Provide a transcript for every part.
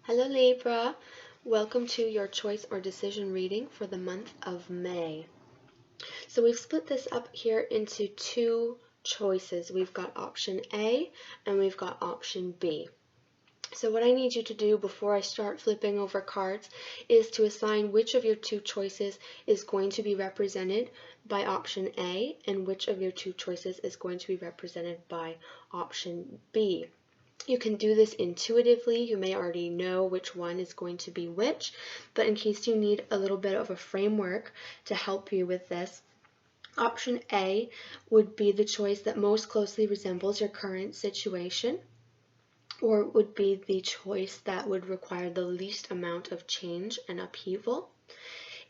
Hello Libra, welcome to your choice or decision reading for the month of May. So we've split this up here into two choices. We've got option A and we've got option B. So what I need you to do before I start flipping over cards is to assign which of your two choices is going to be represented by option A and which of your two choices is going to be represented by option B. You can do this intuitively. You may already know which one is going to be which, but in case you need a little bit of a framework to help you with this, option A would be the choice that most closely resembles your current situation, or would be the choice that would require the least amount of change and upheaval.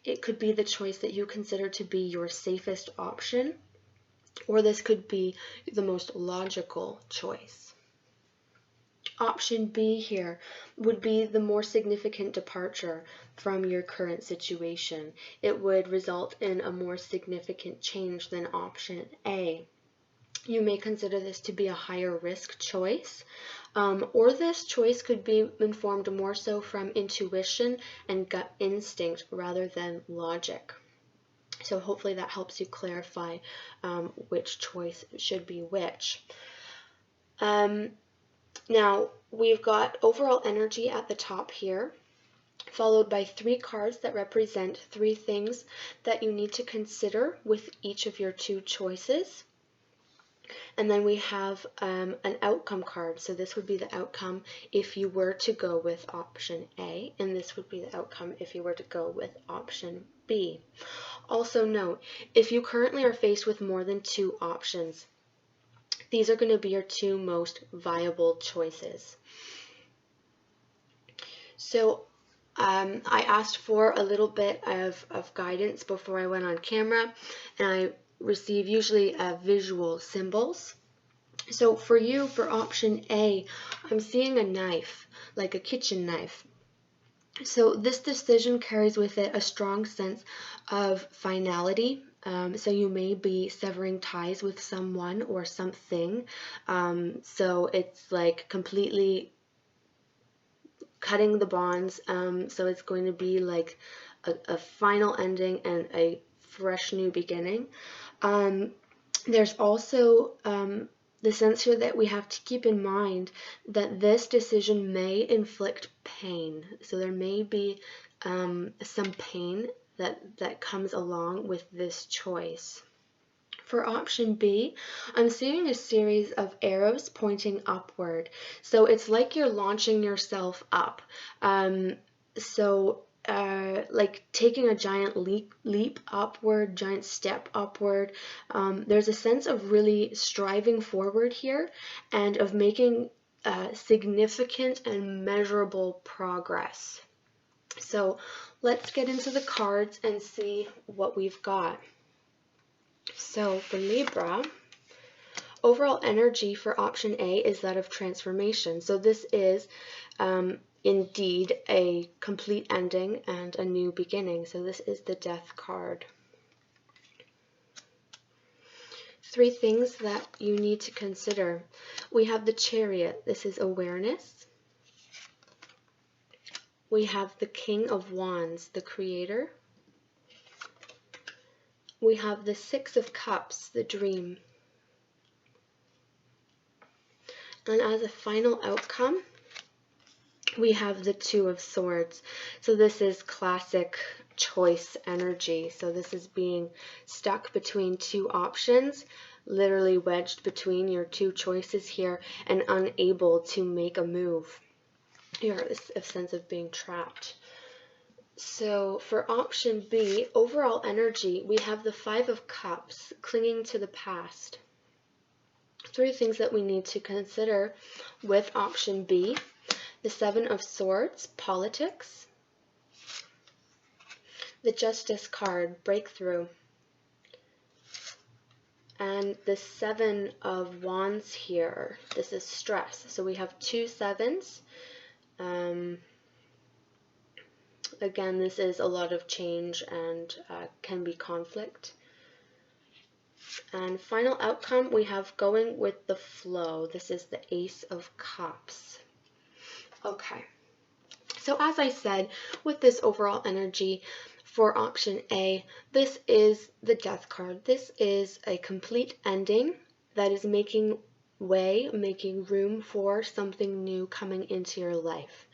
It could be the choice that you consider to be your safest option, or this could be the most logical choice. Option B here would be the more significant departure from your current situation. It would result in a more significant change than option A. You may consider this to be a higher risk choice, or this choice could be informed more so from intuition and gut instinct rather than logic. So hopefully that helps you clarify which choice should be which. Now, we've got overall energy at the top here, followed by three cards that represent three things that you need to consider with each of your two choices. And then we have an outcome card. So this would be the outcome if you were to go with option A, and this would be the outcome if you were to go with option B. Also note, if you currently are faced with more than two options, these are going to be your two most viable choices. So I asked for a little bit of guidance before I went on camera, and I receive usually visual symbols. So for you, for option A, I'm seeing a knife, like a kitchen knife. So this decision carries with it a strong sense of finality. So you may be severing ties with someone or something. So it's like completely cutting the bonds. So it's going to be like a final ending and a fresh new beginning. There's also the sense here that we have to keep in mind that this decision may inflict pain. So there may be some pain that comes along with this choice. For option B, I'm seeing a series of arrows pointing upward. So it's like you're launching yourself up. Like taking a giant leap upward, giant step upward. There's a sense of really striving forward here and of making significant and measurable progress. So let's get into the cards and see what we've got. So for Libra, overall energy for option A is that of transformation. So this is indeed a complete ending and a new beginning. So this is the Death card. Three things that you need to consider. We have the Chariot. This is awareness. We have the King of Wands, the Creator. We have the Six of Cups, the Dream. And as a final outcome, we have the Two of Swords. So this is classic choice energy. So this is being stuck between two options, literally wedged between your two choices here and unable to make a move. You're a sense of being trapped. So for option B, overall energy, we have the Five of Cups, clinging to the past. Three things that we need to consider with option B: the Seven of Swords, politics; the Justice card, breakthrough; and the Seven of Wands here, this is stress. So we have two sevens. Again, this is a lot of change and can be conflict. And final outcome, we have going with the flow. This is the Ace of Cups. Okay, So as I said, with this overall energy for option A, this is the Death card. This is a complete ending that is making way, making room for something new coming into your life.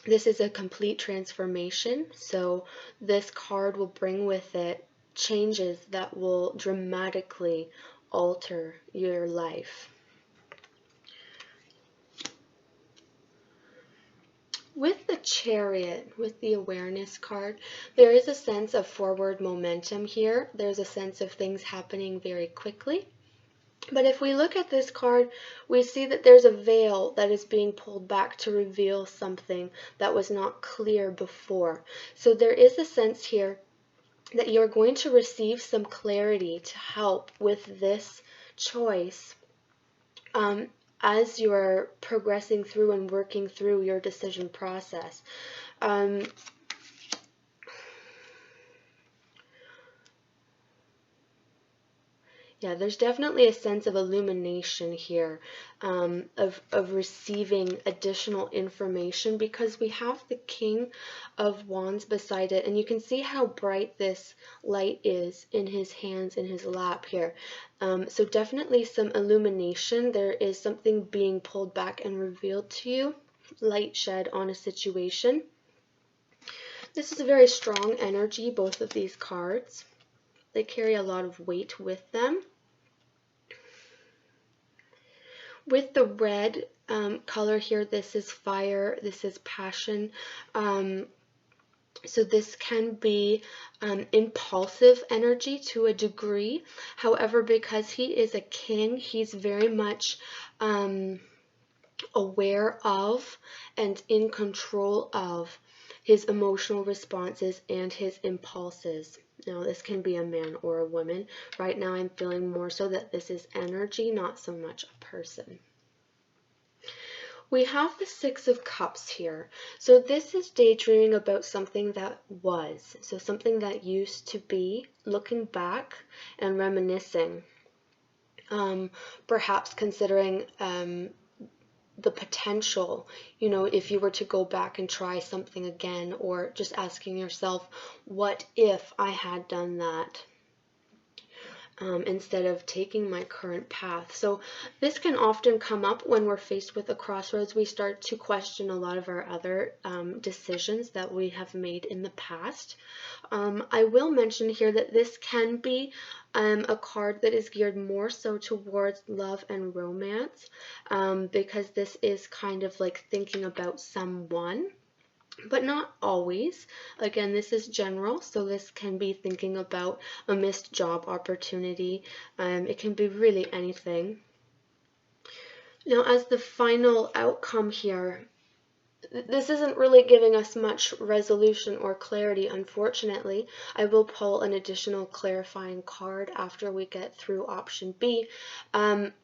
This is a complete transformation, so this card will bring with it changes that will dramatically alter your life. With the Chariot, with the Awareness card, there is a sense of forward momentum here. There's a sense of things happening very quickly. But if we look at this card, we see that there's a veil that is being pulled back to reveal something that was not clear before. So there is a sense here that you're going to receive some clarity to help with this choice as you're progressing through and working through your decision process. Yeah, there's definitely a sense of illumination here, of receiving additional information, because we have the King of Wands beside it, and you can see how bright this light is in his hands, in his lap here. So definitely some illumination. There is something being pulled back and revealed to you, light shed on a situation. This is a very strong energy, both of these cards. They carry a lot of weight with them. With the red color here, this is fire, this is passion. So this can be impulsive energy to a degree. However, because he is a king, he's very much aware of and in control of his emotional responses and his impulses. Now, this can be a man or a woman. Right now, I'm feeling more so that this is energy, not so much a person. We have the Six of Cups here. So this is daydreaming about something that was. So something that used to be, looking back and reminiscing. Perhaps considering the potential, you know, if you were to go back and try something again, or just asking yourself, what if I had done that? Instead of taking my current path. So this can often come up when we're faced with a crossroads. We start to question a lot of our other decisions that we have made in the past. I will mention here that this can be a card that is geared more so towards love and romance, because this is kind of like thinking about someone, but not always. Again, this is general, so this can be thinking about a missed job opportunity. It can be really anything. Now, as the final outcome here, this isn't really giving us much resolution or clarity, unfortunately. I will pull an additional clarifying card after we get through option B.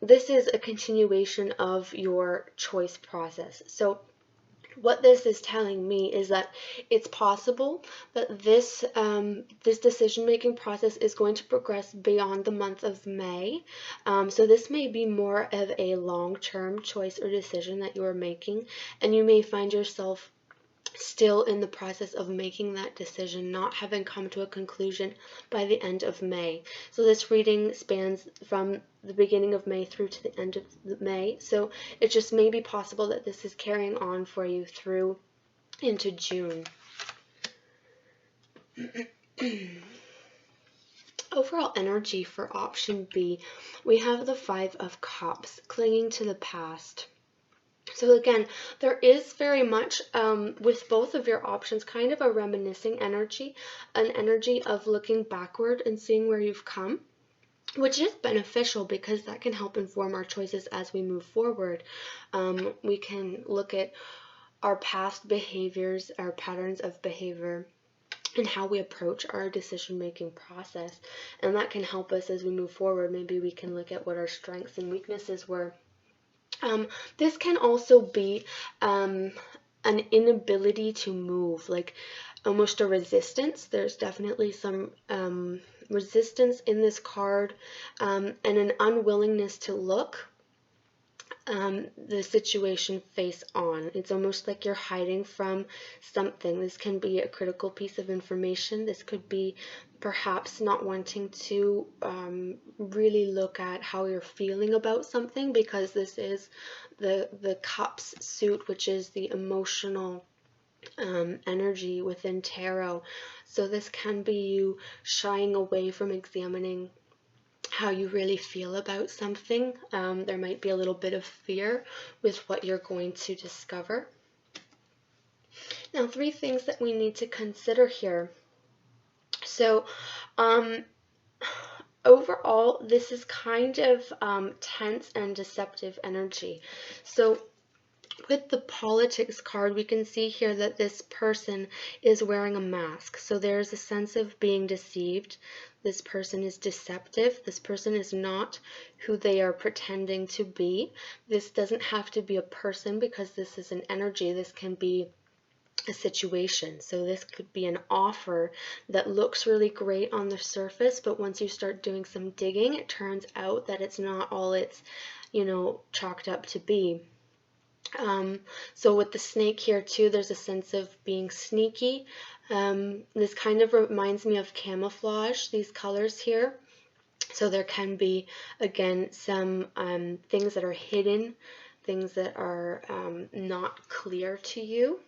This is a continuation of your choice process. So what this is telling me is that it's possible that this decision-making process is going to progress beyond the month of May. So this may be more of a long-term choice or decision that you are making, and you may find yourself still in the process of making that decision, not having come to a conclusion by the end of May. So this reading spans from the beginning of May through to the end of May. So it just may be possible that this is carrying on for you through into June. Overall energy for option B, we have the Five of Cups, clinging to the past. So again, there is very much, with both of your options, kind of a reminiscing energy, an energy of looking backward and seeing where you've come, which is beneficial because that can help inform our choices as we move forward. We can look at our past behaviors, our patterns of behavior, and how we approach our decision-making process, and that can help us as we move forward. Maybe we can look at what our strengths and weaknesses were. This can also be an inability to move, like almost a resistance. There's definitely some resistance in this card, and an unwillingness to look the situation face on. It's almost like you're hiding from something. This can be a critical piece of information. This could be perhaps not wanting to really look at how you're feeling about something, because this is the Cups suit, which is the emotional energy within tarot. So this can be you shying away from examining how you really feel about something. There might be a little bit of fear with what you're going to discover. Now, 3 things that we need to consider here. So, overall, this is kind of tense and deceptive energy. So, with the politics card, we can see here that this person is wearing a mask. So there's a sense of being deceived. This person is deceptive. This person is not who they are pretending to be. This doesn't have to be a person, because this is an energy. This can be a situation. So this could be an offer that looks really great on the surface, but once you start doing some digging, it turns out that it's not all it's, chalked up to be. So with the snake here too, there's a sense of being sneaky. This kind of reminds me of camouflage, these colors here. So there can be, again, some things that are hidden, things that are not clear to you.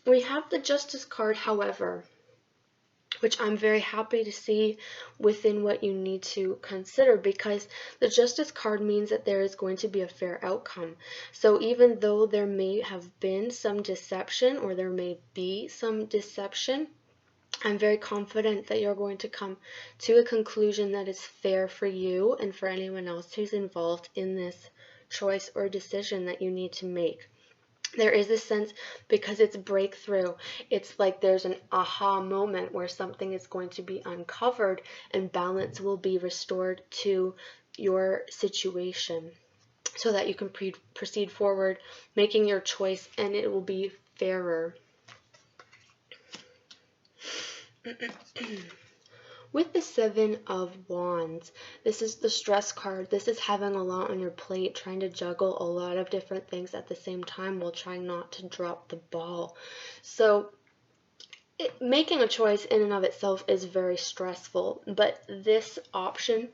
We have the Justice card, however, which I'm very happy to see within what you need to consider, because the Justice card means that there is going to be a fair outcome. So even though there may have been some deception, or there may be some deception, I'm very confident that you're going to come to a conclusion that is fair for you and for anyone else who's involved in this choice or decision that you need to make. There is a sense, because it's breakthrough, it's like there's an aha moment where something is going to be uncovered and balance will be restored to your situation, so that you can proceed forward making your choice, and it will be fairer. With the Seven of Wands, this is the stress card. This is having a lot on your plate, trying to juggle a lot of different things at the same time while trying not to drop the ball. So making a choice in and of itself is very stressful, but this option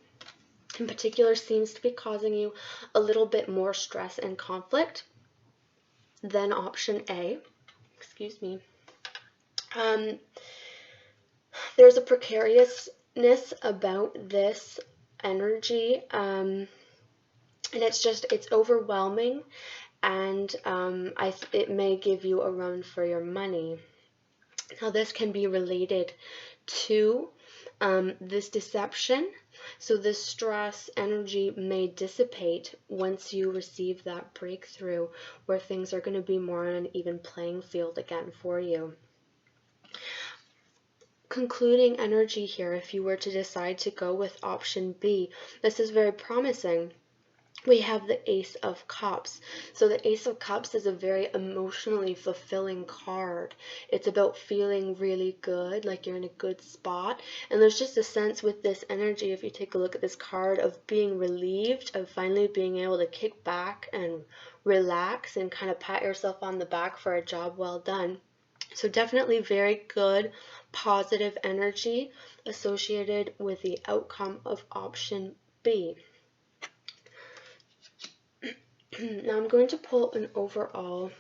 in particular seems to be causing you a little bit more stress and conflict than option A. Excuse me. There's a precariousness about this energy, and it's overwhelming, and it may give you a run for your money. Now, this can be related to this deception. So this stress energy may dissipate once you receive that breakthrough, where things are going to be more on an even playing field again for you. Concluding energy here, if you were to decide to go with option B, this is very promising. We have the Ace of Cups. So the Ace of Cups is a very emotionally fulfilling card. It's about feeling really good, like you're in a good spot. And there's just a sense with this energy, if you take a look at this card, of being relieved, of finally being able to kick back and relax and kind of pat yourself on the back for a job well done. So definitely very good, positive energy associated with the outcome of option B. Now I'm going to pull an overall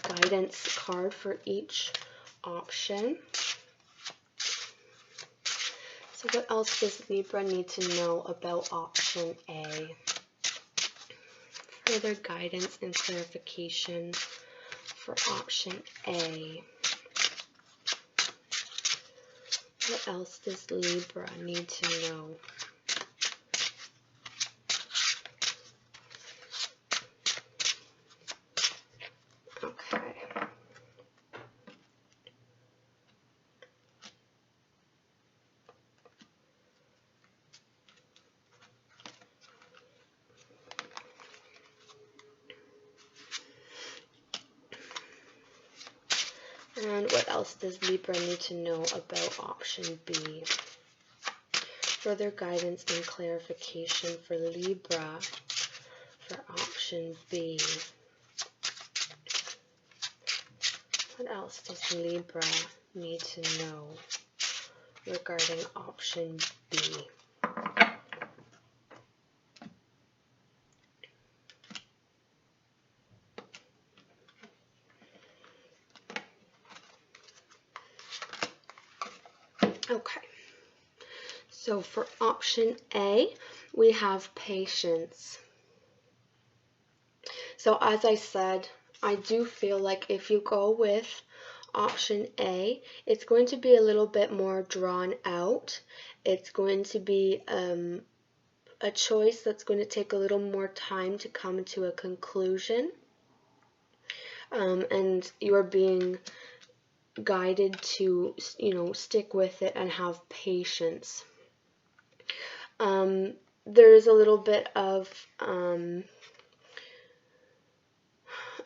guidance card for each option. So what else does Libra need to know about option A? Further guidance and clarification for option A. What else does Libra need to know? Okay. And what else does Libra need to know about option B? further guidance and clarification for Libra for option B. What else does Libra need to know regarding option B? Okay, so for option A, we have patience. So as I said, I do feel like if you go with option A, it's going to be a little bit more drawn out. It's going to be a choice that's going to take a little more time to come to a conclusion. And you are being guided to, stick with it and have patience. There is a little bit of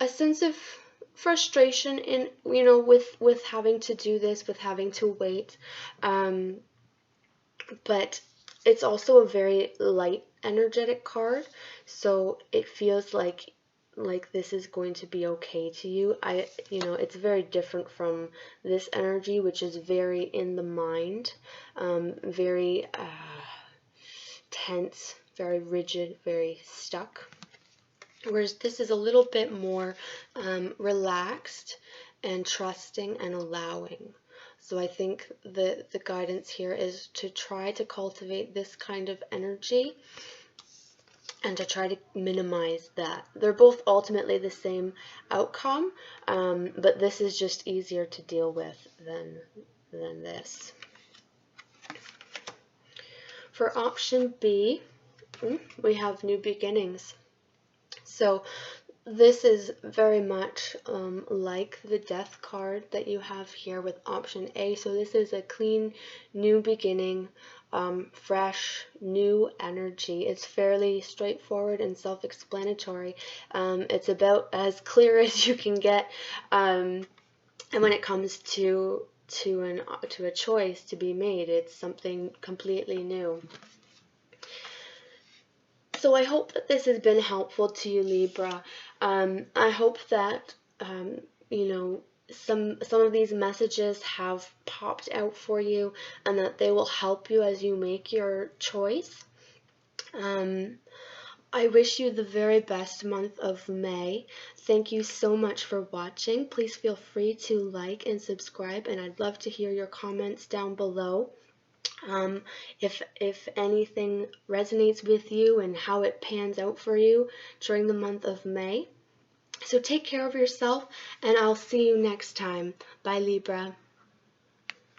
a sense of frustration in, with having to do this, with having to wait. But it's also a very light energetic card, so it feels like this is going to be okay to you. It's very different from this energy, which is very in the mind, very tense, very rigid, very stuck. Whereas this is a little bit more relaxed and trusting and allowing. So I think the guidance here is to try to cultivate this kind of energy and to try to minimize that. They're both ultimately the same outcome, but this is just easier to deal with than this. For option B, we have new beginnings. So this is very much like the death card that you have here with option A. So this is a clean, new beginning, fresh, new energy. It's fairly straightforward and self-explanatory. It's about as clear as you can get. And when it comes to a choice to be made, it's something completely new. So I hope that this has been helpful to you, Libra. I hope that some of these messages have popped out for you and that they will help you as you make your choice. I wish you the very best month of May. Thank you so much for watching. Please feel free to like and subscribe, and I'd love to hear your comments down below. If anything resonates with you and how it pans out for you during the month of May. So take care of yourself, and I'll see you next time. Bye, Libra.